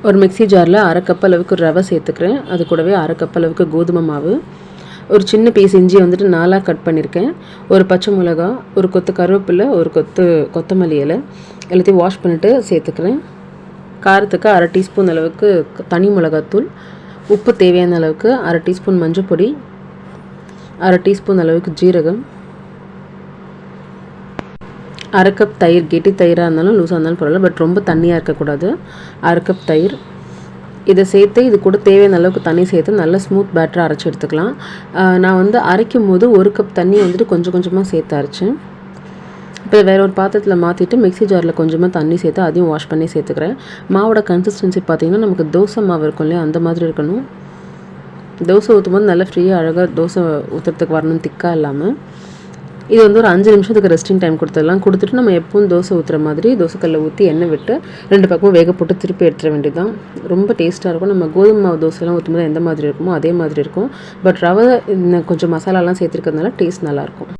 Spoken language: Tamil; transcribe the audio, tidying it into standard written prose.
ஒரு மிக்ஸி ஜாரில் 1/2 கப் அளவுக்கு ரவை சேர்த்துக்கிறேன். அது கூடவே 1/2 கப் அளவுக்கு கோதுமை மாவு, ஒரு சின்ன பீஸ் இஞ்சி வந்துட்டு 4ஆக கட் பண்ணியிருக்கேன், ஒரு பச்சை மிளகா, ஒரு கொத்து கருவேப்பிலை, ஒரு கொத்தமல்லி இலை எல்லாத்தையும் வாஷ் பண்ணிவிட்டு சேர்த்துக்கிறேன். காரத்துக்கு 1/2 டீஸ்பூன் அளவுக்கு தனி மிளகாத்தூள், உப்பு தேவையான அளவுக்கு, 1/2 டீஸ்பூன் மஞ்சள் பொடி, 1/2 டீஸ்பூன் அளவுக்கு ஜீரகம், 1/2 கப் தயிர். கெட்டி தயிராக இருந்தாலும் லூஸாக இருந்தாலும் பரவாயில்ல, பட் ரொம்ப தண்ணியாக இருக்கக்கூடாது. 1/2 கப் தயிர் இதை சேர்த்து இது கூட தேவையான அளவுக்கு தண்ணி சேர்த்து நல்லா ஸ்மூத் பேட்டராக அரைச்சி எடுத்துக்கலாம். நான் வந்து அரைக்கும் போது 1 கப் தண்ணி வந்துட்டு கொஞ்சம் கொஞ்சமாக சேர்த்து அரைச்சேன். இப்போ வேறு ஒரு பாத்திரத்தில் மாற்றிட்டு மிக்ஸி ஜாரில் கொஞ்சமாக தண்ணி சேர்த்து அதையும் வாஷ் பண்ணி சேர்த்துக்கிறேன். மாவோட கன்சிஸ்டன்சி பார்த்திங்கன்னா நமக்கு தோசை மாவு இருக்கும் இல்லையா, அந்த மாதிரி இருக்கணும். தோசை ஊற்றும் போது நல்லா ஃப்ரீயாக அழகாக தோசை ஊற்றுறதுக்கு வரணும், திக்காக இல்லாமல். இது வந்து ஒரு 5 நிமிஷத்துக்கு ரெஸ்டிங் டைம் கொடுத்துட்டு நம்ம எப்பவும் தோசை ஊற்றுற மாதிரி தோசைக்கல்லை ஊற்றி எண்ணெய் விட்டு 2 பக்கமும் வேக போட்டு திருப்பி எடுத்துட வேண்டியதுதான். ரொம்ப டேஸ்ட்டாக இருக்கும். நம்ம கோதுமை மாவு தோசைலாம் ஊற்றும்போது எந்த மாதிரி இருக்குமோ அதே மாதிரி இருக்கும். பட் ரவை கொஞ்சம் மசாலாலாம் சேர்த்துருக்கிறதுனால டேஸ்ட் நல்லாயிருக்கும்.